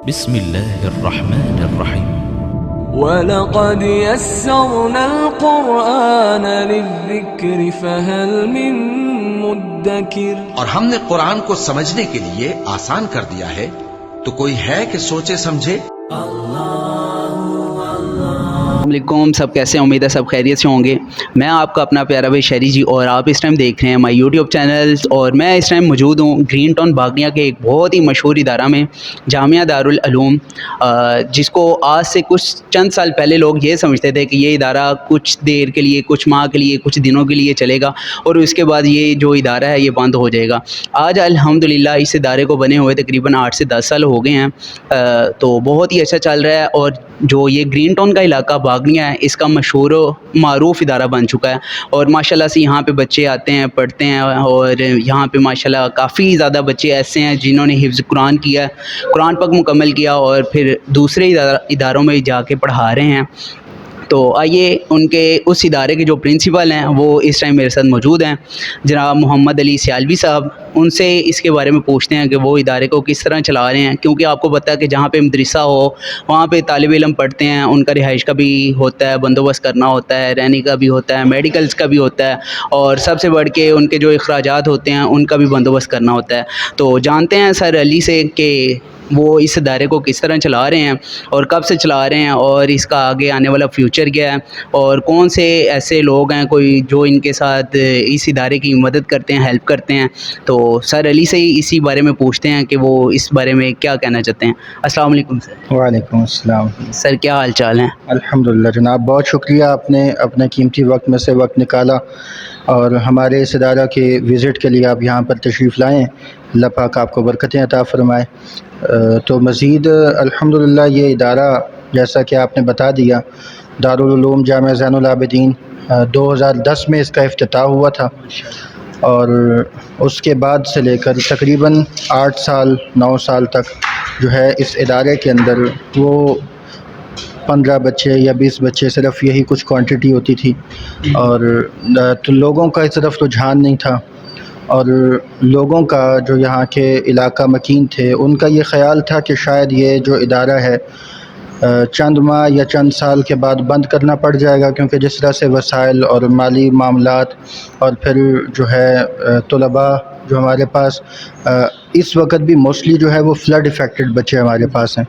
بسم الله الرحمن الرحيم. وَلَقَدْ يَسَّرْنَا الْقُرْآنَ لِلذِّكْرِ فَهَلْ مِن مُّدَّكِرٍ، اور ہم نے قرآن کو سمجھنے کے لیے آسان کر دیا ہے، تو کوئی ہے کہ سوچے سمجھے؟ السلام علیکم، سب کیسے ہیں؟ امید ہے سب خیریت سے ہوں گے۔ میں آپ کا اپنا پیارا بھائی شہری جی، اور آپ اس ٹائم دیکھ رہے ہیں مائی یوٹیوب چینل، اور میں اس ٹائم موجود ہوں گرین ٹاؤن باغنیا کے ایک بہت ہی مشہور ادارہ میں، جامعہ دارالعلوم، جس کو آج سے کچھ چند سال پہلے لوگ یہ سمجھتے تھے کہ یہ ادارہ کچھ دیر کے لیے، کچھ ماہ کے لیے، کچھ دنوں کے لیے چلے گا اور اس کے بعد یہ جو ادارہ ہے یہ بند ہو جائے گا۔ آج الحمدللہ اس ادارے کو بنے ہوئے تقریباً 8 سے 10 سال ہو گئے ہیں، تو بہت ہی اچھا چل رہا ہے، اور جو یہ گرین ٹاؤن کا علاقہ باغنیا ہے، اس کا مشہور و معروف ادارہ بن چکا ہے، اور ماشاءاللہ سے یہاں پہ بچے آتے ہیں، پڑھتے ہیں، اور یہاں پہ ماشاءاللہ کافی زیادہ بچے ایسے ہیں جنہوں نے حفظ قرآن کیا، قرآن پاک مکمل کیا، اور پھر دوسرے اداروں میں جا کے پڑھا رہے ہیں۔ تو آئیے ان کے اس ادارے کے جو پرنسپل ہیں وہ اس ٹائم میرے ساتھ موجود ہیں، جناب محمد علی سیالوی صاحب، ان سے اس کے بارے میں پوچھتے ہیں کہ وہ ادارے کو کس طرح چلا رہے ہیں، کیونکہ آپ کو پتہ ہے کہ جہاں پہ مدرسہ ہو وہاں پہ طالب علم پڑھتے ہیں، ان کا رہائش کا بھی ہوتا ہے، بندوبست کرنا ہوتا ہے، رہنے کا بھی ہوتا ہے، میڈیکلز کا بھی ہوتا ہے، اور سب سے بڑھ کے ان کے جو اخراجات ہوتے ہیں ان کا بھی بندوبست کرنا ہوتا ہے۔ تو جانتے ہیں سر علی سے کہ وہ اس ادارے کو کس طرح چلا رہے ہیں اور کب سے چلا رہے ہیں، اور اس کا آگے آنے والا فیوچر کیا ہے، اور کون سے ایسے لوگ ہیں کوئی جو ان کے ساتھ اس ادارے کی مدد کرتے ہیں، ہیلپ کرتے ہیں۔ تو سر علی سے ہی اسی بارے میں پوچھتے ہیں کہ وہ اس بارے میں کیا کہنا چاہتے ہیں۔ السلام علیکم سر۔ وعلیکم السلام۔ سر کیا حال چال ہیں؟ الحمدللہ جناب، بہت شکریہ، آپ نے اپنے قیمتی وقت میں سے وقت نکالا اور ہمارے اس ادارہ کے وزٹ کے لیے آپ یہاں پر تشریف لائیں۔ اللہ پاک آپ کو برکتیں عطا فرمائے۔ تو مزید الحمدللہ یہ ادارہ جیسا کہ آپ نے بتا دیا، دارالعلوم جامعہ زین العابدین، 2010 میں اس کا افتتاح ہوا تھا، اور اس کے بعد سے لے کر تقریباً 8 سال 9 سال تک جو ہے اس ادارے کے اندر وہ 15 بچے یا 20 بچے، صرف یہی کچھ کوانٹٹی ہوتی تھی، اور تو لوگوں کا اس طرف رجحان نہیں تھا، اور لوگوں کا جو یہاں کے علاقہ مکین تھے ان کا یہ خیال تھا کہ شاید یہ جو ادارہ ہے چند ماہ یا چند سال کے بعد بند کرنا پڑ جائے گا، کیونکہ جس طرح سے وسائل اور مالی معاملات، اور پھر جو ہے طلباء جو ہمارے پاس اس وقت بھی موسٹلی جو ہے وہ فلڈ افیکٹڈ بچے ہمارے پاس ہیں،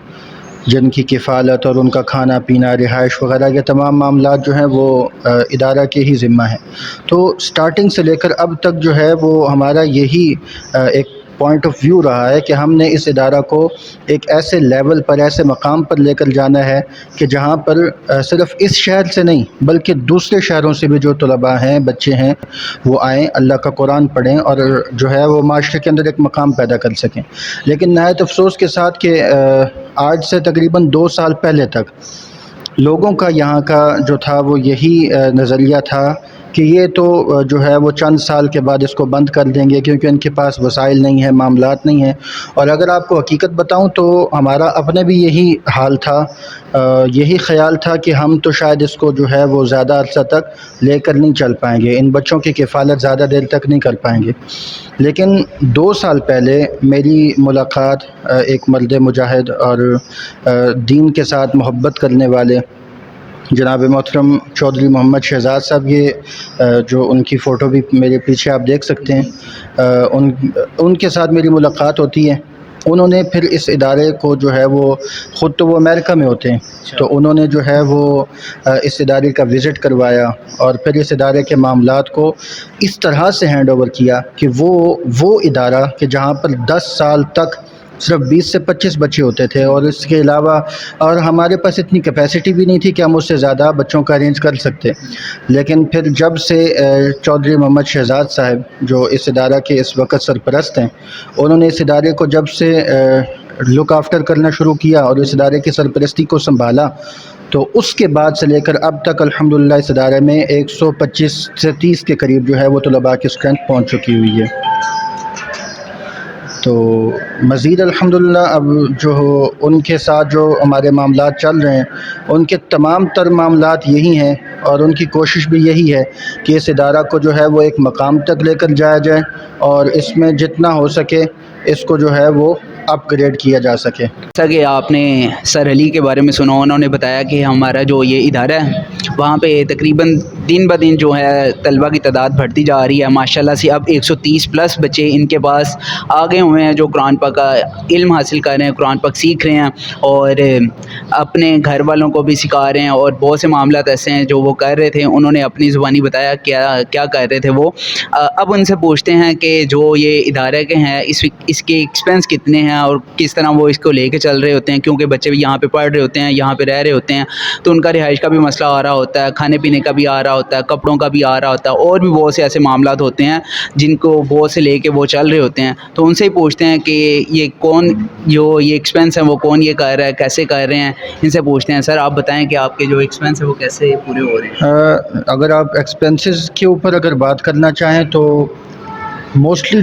جن کی کفالت اور ان کا کھانا پینا، رہائش وغیرہ کے تمام معاملات جو ہیں وہ ادارہ کے ہی ذمہ ہیں۔ تو سٹارٹنگ سے لے کر اب تک جو ہے وہ ہمارا یہی ایک پوائنٹ آف ویو رہا ہے کہ ہم نے اس ادارہ کو ایک ایسے لیول پر، ایسے مقام پر لے کر جانا ہے کہ جہاں پر صرف اس شہر سے نہیں بلکہ دوسرے شہروں سے بھی جو طلباء ہیں، بچے ہیں، وہ آئیں، اللہ کا قرآن پڑھیں، اور جو ہے وہ معاشرے کے اندر ایک مقام پیدا کر سکیں۔ لیکن نہایت افسوس کے ساتھ کہ آج سے تقریباً 2 سال پہلے تک لوگوں کا یہاں کا جو تھا وہ یہی نظریہ تھا کہ یہ تو جو ہے وہ چند سال کے بعد اس کو بند کر دیں گے، کیونکہ ان کے پاس وسائل نہیں ہیں، معاملات نہیں ہیں۔ اور اگر آپ کو حقیقت بتاؤں تو ہمارا اپنے بھی یہی حال تھا، یہی خیال تھا کہ ہم تو شاید اس کو جو ہے وہ زیادہ عرصہ تک لے کر نہیں چل پائیں گے، ان بچوں کی کفالت زیادہ دیر تک نہیں کر پائیں گے۔ لیکن 2 سال پہلے میری ملاقات ایک مرد مجاہد اور دین کے ساتھ محبت کرنے والے جناب محترم چودھری محمد شہزاد صاحب، یہ جو ان کی فوٹو بھی میرے پیچھے آپ دیکھ سکتے ہیں، ان کے ساتھ میری ملاقات ہوتی ہے۔ انہوں نے پھر اس ادارے کو جو ہے وہ، خود تو وہ امریکہ میں ہوتے ہیں، تو انہوں نے جو ہے وہ اس ادارے کا وزٹ کروایا، اور پھر اس ادارے کے معاملات کو اس طرح سے ہینڈ اوور کیا کہ وہ ادارہ کہ جہاں پر 10 سال تک صرف 20 سے 25 بچے ہوتے تھے، اور اس کے علاوہ اور ہمارے پاس اتنی کیپیسٹی بھی نہیں تھی کہ ہم اس سے زیادہ بچوں کا ارینج کر سکتے۔ لیکن پھر جب سے چودھری محمد شہزاد صاحب جو اس ادارہ کے اس وقت سرپرست ہیں، انہوں نے اس ادارے کو جب سے لک آفٹر کرنا شروع کیا اور اس ادارے کی سرپرستی کو سنبھالا، تو اس کے بعد سے لے کر اب تک الحمدللہ اس ادارے میں 125 سے 30 کے قریب جو ہے وہ طلباء کی اسٹرینتھ پہنچ چکی ہوئی ہے۔ تو مزید الحمدللہ اب جو ان کے ساتھ جو ہمارے معاملات چل رہے ہیں، ان کے تمام تر معاملات یہی ہیں، اور ان کی کوشش بھی یہی ہے کہ اس ادارہ کو جو ہے وہ ایک مقام تک لے کر جایا جائے، اور اس میں جتنا ہو سکے اس کو جو ہے وہ اپ گریڈ کیا جا سکے. جیسا کہ آپ نے سر علی کے بارے میں سنا، انہوں نے بتایا کہ ہمارا جو یہ ادارہ ہے وہاں پہ تقریباً دن بہ دن جو ہے طلبہ کی تعداد بڑھتی جا رہی ہے. ماشاءاللہ سے اب 130 پلس بچے ان کے پاس آگے ہوئے ہیں جو قرآن پاک کا علم حاصل کر رہے ہیں، قرآن پاک سیکھ رہے ہیں اور اپنے گھر والوں کو بھی سکھا رہے ہیں. اور بہت سے معاملات ایسے ہیں جو وہ کر رہے تھے، انہوں نے اپنی زبانی بتایا کیا کر رہے تھے وہ. اب ان سے پوچھتے ہیں کہ جو یہ ادارے کے ہیں اس کے ایکسپینس کتنے ہیں اور کس طرح وہ اس کو لے کے چل رہے ہوتے ہیں، کیونکہ بچے بھی یہاں پہ پڑھ رہے ہوتے ہیں، یہاں پہ رہ رہے ہوتے ہیں، تو ان کا رہائش کا بھی مسئلہ آ رہا ہوتا ہے، کھانے پینے کا بھی آ رہا ہوتا ہے، کپڑوں کا بھی آ رہا ہوتا ہے، اور بھی بہت سے ایسے معاملات ہوتے ہیں جن کو بہت سے لے کے وہ چل رہے ہوتے ہیں. تو ان سے ہی پوچھتے ہیں کہ یہ کون جو یہ ایکسپینس ہیں وہ کون یہ کر رہا ہے، کیسے کر رہے ہیں. ان سے پوچھتے ہیں سر آپ بتائیں کہ آپ کے جو ایکسپینس ہیں وہ کیسے پورے ہو رہے ہیں. اگر آپ ایکسپنسز کے اوپر اگر بات کرنا چاہیں تو موسٹلی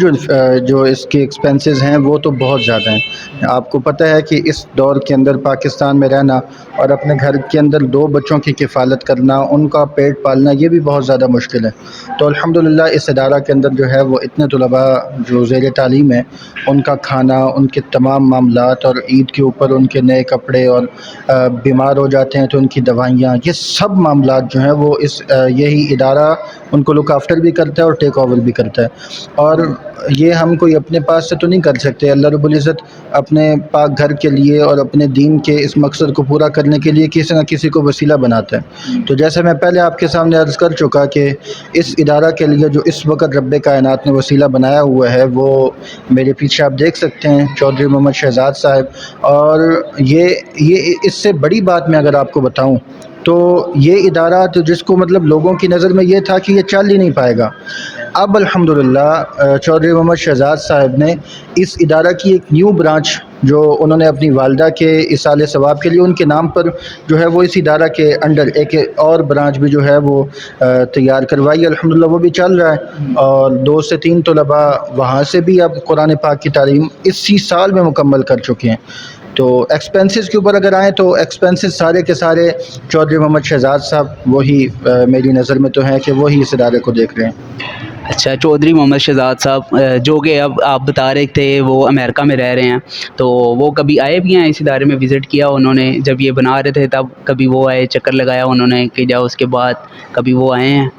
جو اس کے ایکسپنسز ہیں وہ تو بہت زیادہ ہیں. آپ کو پتہ ہے کہ اس دور کے اندر پاکستان میں رہنا اور اپنے گھر کے اندر 2 بچوں کی کفالت کرنا، ان کا پیٹ پالنا، یہ بھی بہت زیادہ مشکل ہے. تو الحمدللہ اس ادارہ کے اندر جو ہے وہ اتنے طلباء جو زیر تعلیم ہیں، ان کا کھانا، ان کے تمام معاملات، اور عید کے اوپر ان کے نئے کپڑے، اور بیمار ہو جاتے ہیں تو ان کی دوائیاں، یہ سب معاملات جو ہیں وہ یہی ادارہ ان کو لک آفٹر بھی کرتا ہے اور ٹیک اوور بھی کرتا ہے. اور یہ ہم کوئی اپنے پاس سے تو نہیں کر سکتے. اللہ رب العزت اپنے پاک گھر کے لیے اور اپنے دین کے اس مقصد کو پورا کرنے کے لیے کسی نہ کسی کو وسیلہ بناتا ہے. تو جیسے میں پہلے آپ کے سامنے عرض کر چکا کہ اس ادارہ کے لیے جو اس وقت رب کائنات نے وسیلہ بنایا ہوا ہے وہ میرے پیچھے آپ دیکھ سکتے ہیں، چودھری محمد شہزاد صاحب. اور یہ اس سے بڑی بات میں اگر آپ کو بتاؤں تو یہ ادارہ تو جس کو مطلب لوگوں کی نظر میں یہ تھا کہ یہ چل ہی نہیں پائے گا، اب الحمدللہ چودھری محمد شہزاد صاحب نے اس ادارہ کی ایک نیو برانچ جو انہوں نے اپنی والدہ کے ایصال ثواب کے لیے ان کے نام پر جو ہے وہ اس ادارہ کے انڈر ایک اور برانچ بھی جو ہے وہ تیار کروائی. الحمدللہ وہ بھی چل رہا ہے اور 2 سے 3 طلباء وہاں سے بھی اب قرآن پاک کی تعلیم اسی سال میں مکمل کر چکے ہیں. تو ایکسپنسز کے اوپر اگر آئیں تو ایکسپنسز سارے کے سارے چودھری محمد شہزاد صاحب وہی میری نظر میں تو ہیں کہ وہی اس ادارے کو دیکھ رہے ہیں. اچھا، چودھری محمد شہزاد صاحب جو کہ اب آپ بتا رہے تھے وہ امریکہ میں رہ رہے ہیں، تو وہ کبھی آئے بھی ہیں اس ادارے میں، وزٹ کیا انہوں نے جب یہ بنا رہے تھے تب کبھی وہ آئے، چکر لگایا انہوں نے کہ جاؤ، اس کے بعد کبھی وہ آئے ہیں؟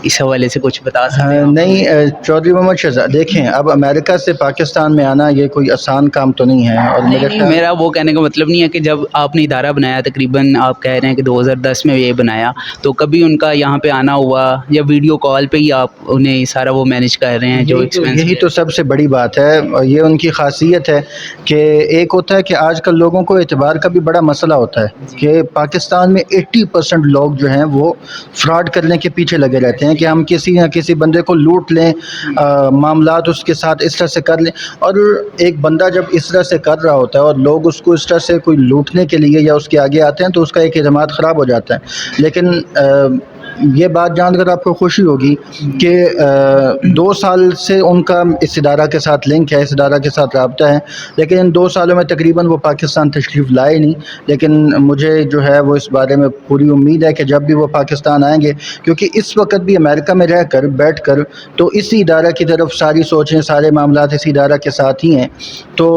اس حوالے سے کچھ بتا سکتے ہیں؟ نہیں، چودھری محمد شہزاد دیکھیں اب امریکہ سے پاکستان میں آنا یہ کوئی آسان کام تو نہیں ہے. اور میرا وہ کہنے کا مطلب نہیں ہے کہ جب آپ نے ادارہ بنایا، تقریباً آپ کہہ رہے ہیں کہ 2010 میں یہ بنایا، تو کبھی ان کا یہاں پہ آنا ہوا یا ویڈیو کال پہ ہی آپ انہیں سارا وہ مینیج کر رہے ہیں؟ یہی تو سب سے بڑی بات ہے، اور یہ ان کی خاصیت ہے کہ ایک ہوتا ہے کہ آج کل لوگوں کو اعتبار کا بھی بڑا مسئلہ ہوتا ہے کہ پاکستان میں 80% لوگ جو ہیں وہ فراڈ کرنے کے پیچھے لگے رہتے ہیں کہ ہم کسی نہ کسی بندے کو لوٹ لیں، معاملات اس کے ساتھ اس طرح سے کر لیں. اور ایک بندہ جب اس طرح سے کر رہا ہوتا ہے اور لوگ اس کو اس طرح سے کوئی لوٹنے کے لیے یا اس کے آگے آتے ہیں تو اس کا ایک اعتماد خراب ہو جاتا ہے. لیکن یہ بات جان کر آپ کو خوشی ہوگی کہ 2 سال سے ان کا اس ادارہ کے ساتھ لنک ہے، اس ادارہ کے ساتھ رابطہ ہے، لیکن ان 2 سالوں میں تقریباً وہ پاکستان تشریف لائے نہیں. لیکن مجھے جو ہے وہ اس بارے میں پوری امید ہے کہ جب بھی وہ پاکستان آئیں گے، کیونکہ اس وقت بھی امریکہ میں رہ کر بیٹھ کر تو اسی ادارہ کی طرف ساری سوچیں، سارے معاملات اسی ادارہ کے ساتھ ہی ہیں. تو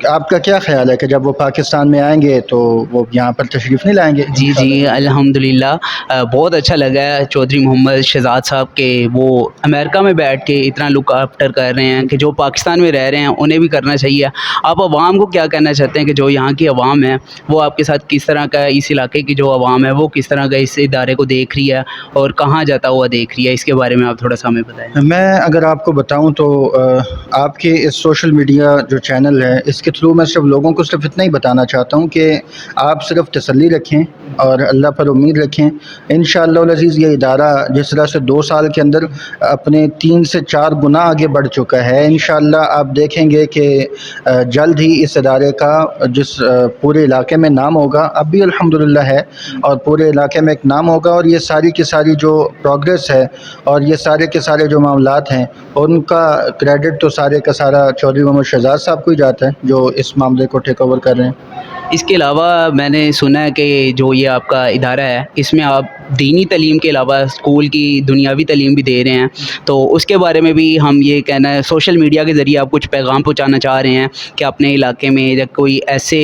آپ کا کیا خیال ہے کہ جب وہ پاکستان میں آئیں گے تو وہ یہاں پر تشریف نہیں لائیں گے؟ جی الحمدللہ بہت اچھا لگا ہے چودھری محمد شہزاد صاحب کے وہ امریکہ میں بیٹھ کے اتنا لک آفٹر کر رہے ہیں کہ جو پاکستان میں رہ رہے ہیں انہیں بھی کرنا چاہیے. آپ عوام کو کیا کہنا چاہتے ہیں کہ جو یہاں کی عوام ہے وہ آپ کے ساتھ کس طرح کا، اس علاقے کی جو عوام ہے وہ کس طرح کا اس ادارے کو دیکھ رہی ہے اور کہاں جاتا ہوا دیکھ رہی ہے؟ اس کے بارے میں آپ تھوڑا سا ہمیں بتائیں. میں اگر آپ کو بتاؤں تو آپ کے اس سوشل میڈیا جو چینل ہے اس کے تھرو میں صرف لوگوں کو صرف اتنا ہی بتانا چاہتا ہوں کہ آپ صرف تسلی رکھیں اور اللہ پر امید رکھیں. انشاءاللہ العزیز یہ ادارہ جس طرح سے 2 سال کے اندر اپنے 3 سے 4 گنا آگے بڑھ چکا ہے، انشاءاللہ آپ دیکھیں گے کہ جلد ہی اس ادارے کا جس پورے علاقے میں نام ہوگا، اب بھی الحمدللہ ہے اور پورے علاقے میں ایک نام ہوگا. اور یہ ساری کی ساری جو پروگریس ہے اور یہ سارے کے سارے جو معاملات ہیں ان کا کریڈٹ تو سارے کا سارا چودھری محمد شہزاد صاحب کو ہی جاتا ہے جو اس معاملے کو ٹیک اوور کر رہے ہیں. اس کے علاوہ میں نے سنا ہے کہ جو یہ آپ کا ادارہ ہے اس میں آپ دینی تعلیم کے علاوہ اسکول کی دنیاوی تعلیم بھی دے رہے ہیں، تو اس کے بارے میں بھی ہم یہ کہنا ہے سوشل میڈیا کے ذریعے آپ کچھ پیغام پہنچانا چاہ رہے ہیں کہ اپنے علاقے میں یا کوئی ایسے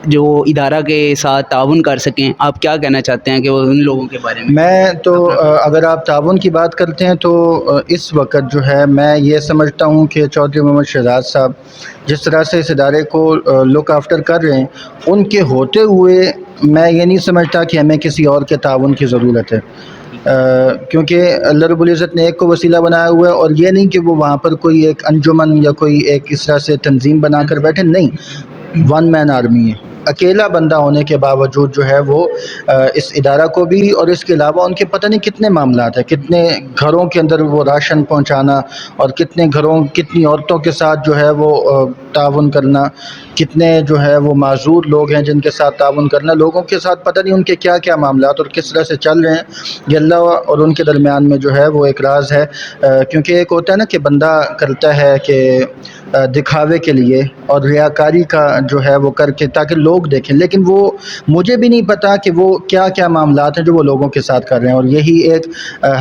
جو ادارہ کے ساتھ تعاون کر سکیں، آپ کیا کہنا چاہتے ہیں کہ وہ ان لوگوں کے بارے میں؟ میں تو اگر آپ تعاون کی بات کرتے ہیں تو اس وقت جو ہے میں یہ سمجھتا ہوں کہ چودھری محمد شہزاد صاحب جس طرح سے اس ادارے کو لک آفٹر کر رہے ہیں، ان کے ہوتے ہوئے میں یہ نہیں سمجھتا کہ ہمیں کسی اور کے تعاون کی ضرورت ہے، کیونکہ اللہ رب العزت نے ایک کو وسیلہ بنایا ہوا ہے، اور یہ نہیں کہ وہ وہاں پر کوئی ایک انجمن یا کوئی ایک اس طرح سے تنظیم بنا کر بیٹھے، نہیں، ون مین آرمی ہے، اکیلا بندہ ہونے کے باوجود جو ہے وہ اس ادارہ کو بھی، اور اس کے علاوہ ان کے پتہ نہیں کتنے معاملات ہیں، کتنے گھروں کے اندر وہ راشن پہنچانا، اور کتنی عورتوں کے ساتھ جو ہے وہ تعاون کرنا، کتنے جو ہے وہ معذور لوگ ہیں جن کے ساتھ تعاون کرنا، لوگوں کے ساتھ پتہ نہیں ان کے کیا کیا معاملات اور کس طرح سے چل رہے ہیں، یہ اللہ اور ان کے درمیان میں جو ہے وہ ایک راز ہے، کیونکہ ایک ہوتا ہے نا کہ بندہ کرتا ہے کہ دکھاوے کے لیے اور ریاکاری کا جو ہے وہ کر کے تاکہ لوگ دیکھیں، لیکن وہ مجھے بھی نہیں پتا کہ وہ کیا کیا معاملات ہیں جو وہ لوگوں کے ساتھ کر رہے ہیں، اور یہی ایک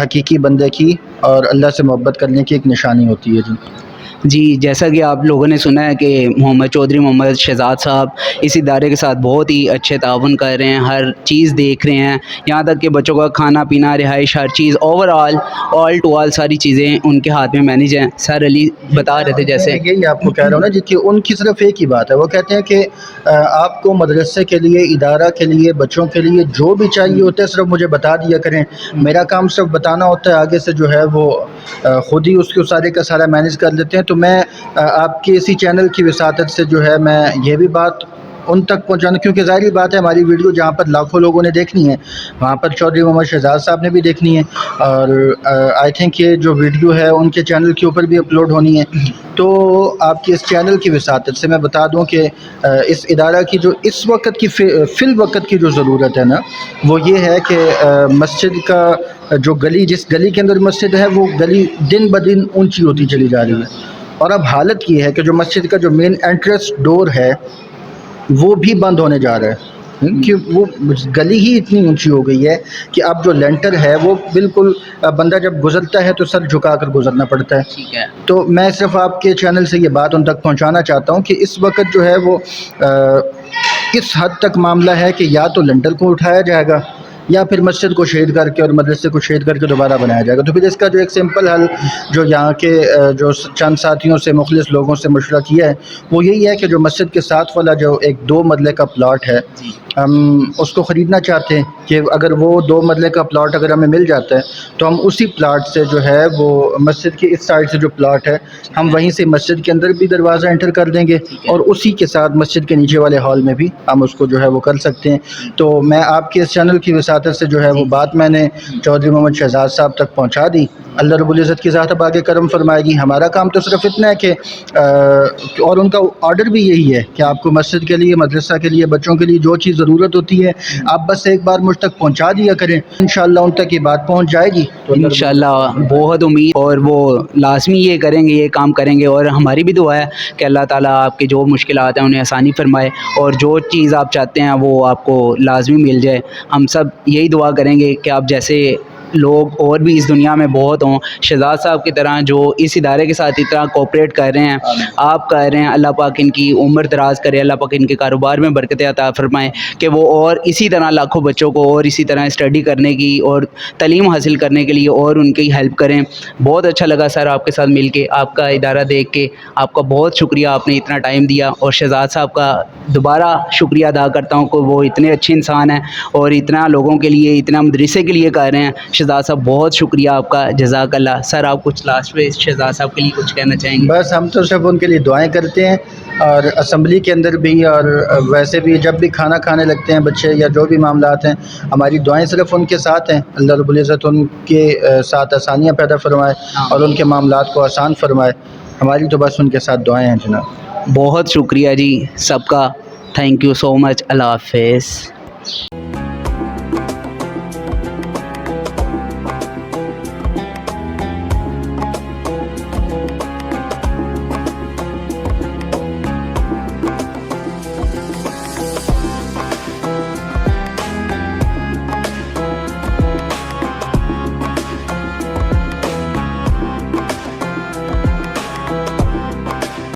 حقیقی بندے کی اور اللہ سے محبت کرنے کی ایک نشانی ہوتی ہے۔ جی، جیسا کہ آپ لوگوں نے سنا ہے کہ چودھری محمد شہزاد صاحب اس ادارے کے ساتھ بہت ہی اچھے تعاون کر رہے ہیں، ہر چیز دیکھ رہے ہیں، یہاں تک کہ بچوں کا کھانا پینا، رہائش، ہر چیز آل ٹو آل ساری چیزیں ان کے ہاتھ میں مینیج ہیں۔ سر علی بتا رہے تھے جیسے یہی آپ کو کہہ رہا ہوں نا جی کہ ان کی صرف ایک ہی بات ہے، وہ کہتے ہیں کہ آپ کو مدرسے کے لیے، ادارہ کے لیے، بچوں کے لیے جو بھی چاہیے ہوتا ہے صرف مجھے بتا دیا کریں، میرا کام صرف بتانا ہوتا ہے، آگے سے جو ہے وہ خود ہی اس کو سارے کا سارا مینیج کر لیتے ہیں۔ تو میں آپ کے اسی چینل کی وساطت سے جو ہے میں یہ بھی بات ان تک پہنچانا، کیونکہ ظاہری بات ہے ہماری ویڈیو جہاں پر لاکھوں لوگوں نے دیکھنی ہے وہاں پر چودھری محمد شہزاد صاحب نے بھی دیکھنی ہے، اور آئی تھنک یہ جو ویڈیو ہے ان کے چینل کے اوپر بھی اپلوڈ ہونی ہے۔ تو آپ کی اس چینل کی وساطت سے میں بتا دوں کہ اس ادارہ کی جو اس وقت کی فی الوقت کی جو ضرورت ہے نا، وہ یہ ہے کہ مسجد کا جو گلی، جس گلی کے اندر مسجد ہے، وہ گلی دن بدن اونچی ہوتی چلی جا رہی ہے، اور اب حالت یہ ہے کہ جو مسجد کا جو مین انٹرنس ڈور ہے وہ بھی بند ہونے جا رہا ہے، کہ وہ گلی ہی اتنی اونچی ہو گئی ہے کہ اب جو لینٹر ہے وہ بالکل بندہ جب گزرتا ہے تو سر جھکا کر گزرنا پڑتا ہے۔ ٹھیک ہے، تو میں صرف آپ کے چینل سے یہ بات ان تک پہنچانا چاہتا ہوں کہ اس وقت جو ہے وہ اس حد تک معاملہ ہے کہ یا تو لینٹر کو اٹھایا جائے گا یا پھر مسجد کو شہید کر کے اور مدرسے کو شہید کر کے دوبارہ بنایا جائے گا۔ تو پھر اس کا جو ایک سمپل حل جو یہاں کے جو چند ساتھیوں سے، مخلص لوگوں سے مشورہ کیا ہے، وہ یہی ہے کہ جو مسجد کے ساتھ والا جو ایک 2 مرلے کا پلاٹ ہے، ہم اس کو خریدنا چاہتے ہیں کہ اگر وہ 2 مرلے کا پلاٹ اگر ہمیں مل جاتا ہے تو ہم اسی پلاٹ سے جو ہے وہ مسجد کے اس سائڈ سے جو پلاٹ ہے ہم وہیں سے مسجد کے اندر بھی دروازہ انٹر کر دیں گے، اور اسی کے ساتھ مسجد کے نیچے والے ہال میں بھی ہم اس کو جو ہے وہ کر سکتے ہیں۔ تو میں آپ کے اس چینل کی وساطت سے جو ہے وہ بات میں نے چودھری محمد شہزاد صاحب تک پہنچا دی۔ اللہ رب العزت کی ذات اب آگے کرم فرمائے گی۔ ہمارا کام تو صرف اتنا ہے کہ اور ان کا آرڈر بھی یہی ہے کہ آپ کو مسجد کے لیے، مدرسہ کے لیے، بچوں کے لیے جو چیز ضرورت ہوتی ہے آپ بس ایک بار مجھ تک پہنچا دیا کریں، انشاءاللہ ان تک یہ بات پہنچ جائے گی۔ تو انشاءاللہ بہت امید، اور وہ لازمی یہ کریں گے، یہ کام کریں گے، اور ہماری بھی دعا ہے کہ اللہ تعالیٰ آپ کے جو مشکلات ہیں انہیں آسانی فرمائے، اور جو چیز آپ چاہتے ہیں وہ آپ کو لازمی مل جائے۔ ہم سب یہی دعا کریں گے کہ آپ جیسے لوگ اور بھی اس دنیا میں بہت ہوں، شہزاد صاحب کی طرح جو اس ادارے کے ساتھ اتنا کوپریٹ کر رہے ہیں، آپ کر رہے ہیں، اللہ پاک ان کی عمر دراز کرے، اللہ پاک ان کے کاروبار میں برکت عطا فرمائے کہ وہ اور اسی طرح لاکھوں بچوں کو اور اسی طرح اسٹڈی کرنے کی اور تعلیم حاصل کرنے کے لیے اور ان کی ہیلپ کریں۔ بہت اچھا لگا سر آپ کے ساتھ مل کے، آپ کا ادارہ دیکھ کے، آپ کا بہت شکریہ، آپ نے اتنا ٹائم دیا، اور شہزاد صاحب کا دوبارہ شکریہ ادا کرتا ہوں کہ وہ اتنے اچھے انسان ہیں اور اتنا لوگوں کے لیے، اتنا مدرسے کے لیے کر رہے ہیں۔ شہزاد صاحب بہت شکریہ آپ کا، جزاک اللہ۔ سر آپ کچھ لاسٹ پہ شہزاد صاحب کے لیے کچھ کہنا چاہیں گے؟ بس ہم تو صرف ان کے لیے دعائیں کرتے ہیں، اور اسمبلی کے اندر بھی اور ویسے بھی جب بھی کھانا کھانے لگتے ہیں بچے یا جو بھی معاملات ہیں، ہماری دعائیں صرف ان کے ساتھ ہیں۔ اللہ رب العزت ان کے ساتھ آسانیاں پیدا فرمائے اور ان کے معاملات کو آسان فرمائے۔ ہماری تو بس ان کے ساتھ دعائیں ہیں جناب۔ بہت شکریہ جی سب کا، تھینک یو سو مچ، اللہ حافظ۔